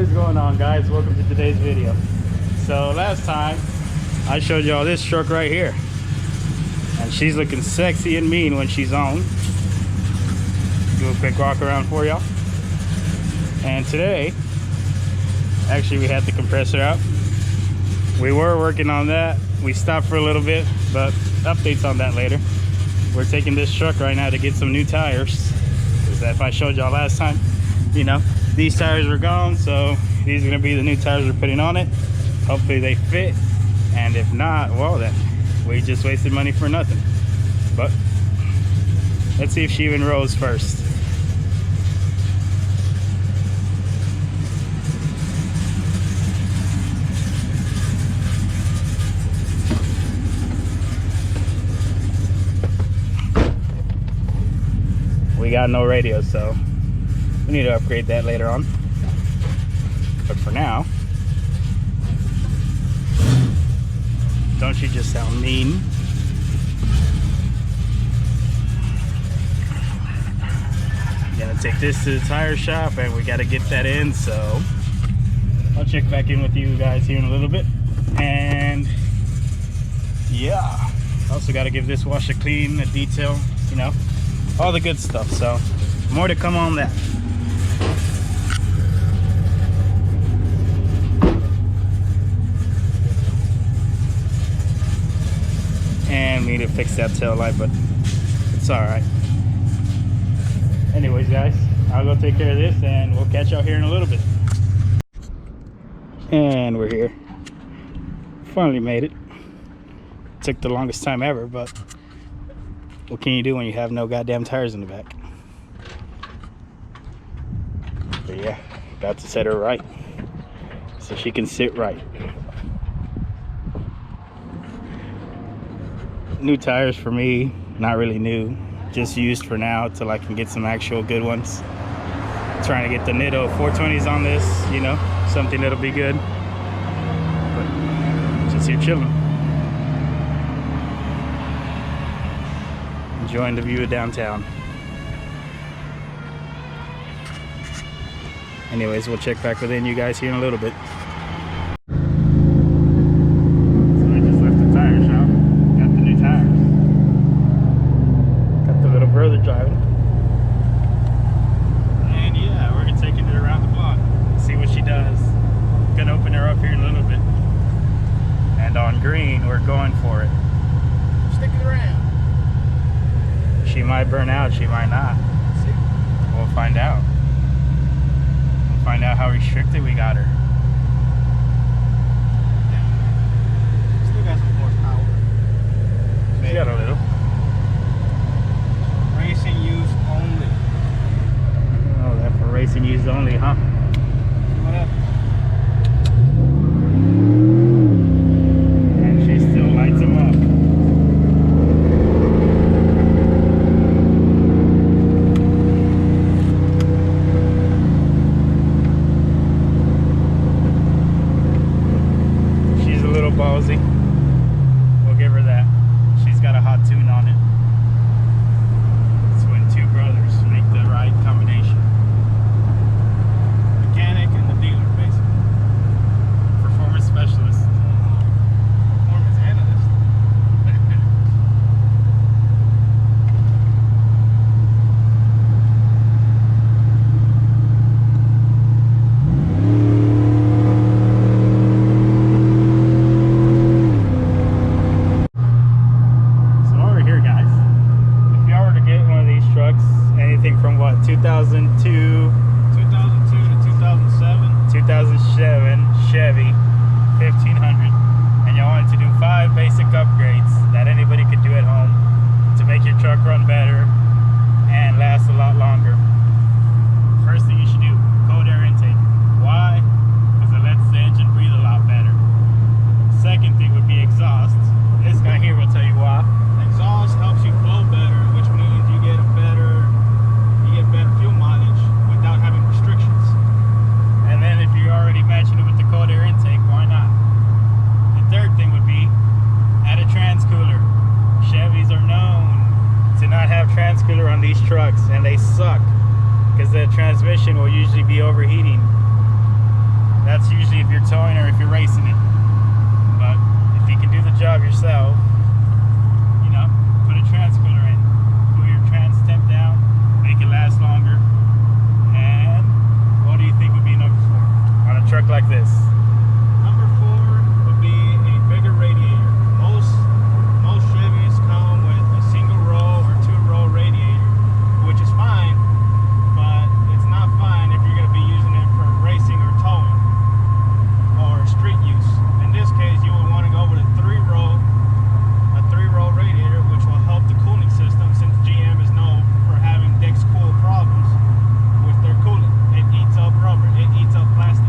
What is going on, guys? Welcome to today's video. So last time I showed y'all this truck right here, and she's looking sexy and mean when she's on. Do a quick walk around for y'all. And today, actually, we had the compressor out. We were working on that. We stopped for a little bit, but updates on that later. We're taking this truck right now to get some new tires. Because if I showed y'all last time, you know, these tires were gone, so these are gonna be the new tires we're putting on it. Hopefully they fit, and if not, well then, we just wasted money for nothing. But let's see if she even rolls first. We got no radio, so we need to upgrade that later on. But for now, don't you just sound mean? Gonna take this to the tire shop, and we gotta get that in, so I'll check back in with you guys here in a little bit. And yeah, also gotta give this wash a clean, a detail, you know, all the good stuff. So more to come on that. And we need to fix that tail light, but it's all right. Anyways, guys, I'll go take care of this, and we'll catch y'all here in a little bit. And we're here. Finally made it. Took the longest time ever, but what can you do when you have no goddamn tires in the back? But yeah, about to set her right so she can sit right. New tires for me, not really new, just used for now till I can get some actual good ones. Trying to get the Nitto 420s on this, you know, something that'll be good. But just here chilling, enjoying the view of downtown. Anyways, we'll check back within you guys here in a little bit. So I just left the tire shop, got the new tires, got the little brother driving, and yeah, we're taking it around the block, see what she does. Gonna open her up here in a little bit, and on green we're going for it. Stick it around. She might burn out, she might not. We'll find out. We'll find out how restricted we got her. Still got some horsepower. She got a little. Racing use only. Oh, that for racing use only, huh? What up? And she still lights them up. Ballsy. We'll give her that. She's got a hot tune on it. It's when two brothers make the right combination. Mechanic and the dealer, basically. Performance specialist. Performance analyst. Anything from what, 2002 to 2007. 2007 Chevy 1500, and y'all wanted to do 5 basic upgrades that anybody could do at home to make your truck run better and last a lot longer. First thing you should do, cold air intake. Why? Because it lets the engine breathe a lot better. Second thing would be exhaust. This guy here will tell you why. Exhaust helps you flow better, which means you get better fuel mileage without having restrictions. And then if you're already matching it with the cold air intake, why not? The third thing would be add a transcooler. Chevys are known to not have transcooler on these trucks, and they suck because the transmission will usually be overheating. That's usually if you're towing or if you're racing it. But if you can do the job yourself, you know, put a trans cooler in, cool your trans temp down, make it last longer. And what do you think would be number 4 on a truck like this? Number 4 would be a bigger radiator. Most Chevys come with a single row or 2-row radiator, which is fine, but it's not fine if you're going to be using it for racing or towing or street use. In this case, you would want to go with a 3-row radiator, which will help the cooling system, since GM is known for having Dex Cool problems with their coolant. It eats up rubber, it eats up plastic.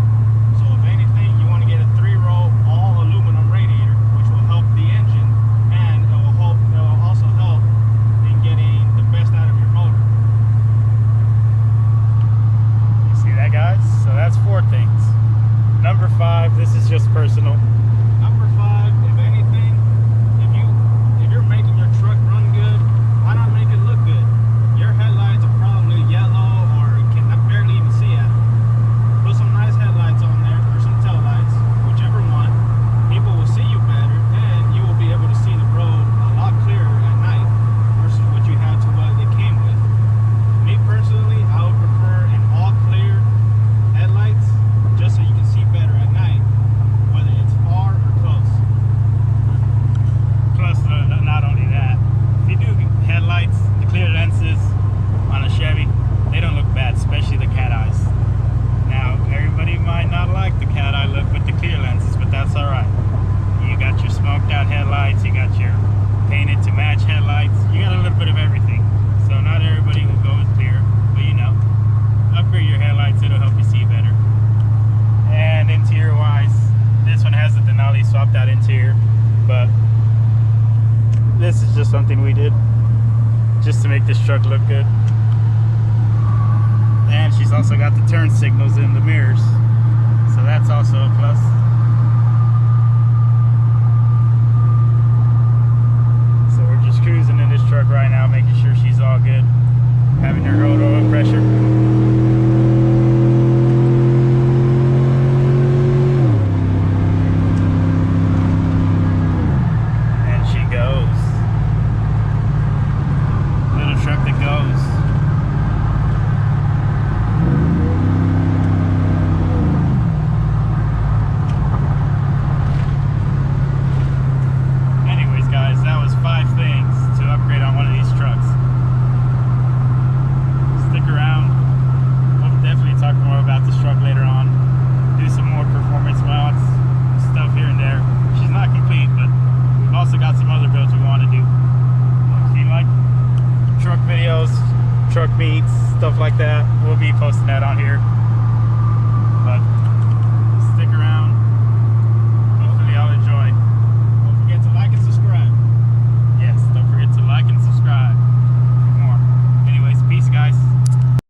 So if anything, you want to get a 3-row all aluminum radiator, which will help the engine, and it will also help in getting the best out of your motor. You see that, guys? So that's 4 things. Number 5, this is just personal. Number 5, if anything, if you're making your truck run good, why not make it look good? Your headlights are probably yellow or can barely even see at. Put some nice headlights on there or some tail lights, whichever one. People will see you better, and you will be able to see the road a lot clearer at night versus what you had to what it came with. Me personally, I would prefer an all clear headlights, just so you can see better at night, whether it's far or close. Plus, not only that, if you do headlights, the clear lenses on a Chevy, they don't look bad, especially the cat eyes. Now, everybody might not like the cat eye look with the clear lenses, but that's alright. You got your smoked out headlights, you got your painted to match headlights, you got a little bit of everything. So not everybody will go with clear, but you know, upgrade your headlights, it'll help you see better. And interior wise, this one has the Denali swapped out interior, but this is just something we did just to make this truck look good. And she's also got the turn signals in the mirrors, so that's also a plus. So we're just cruising in this truck right now, making sure she's all good, having her road oil pressure. Truck meets, stuff like that, we'll be posting that on here.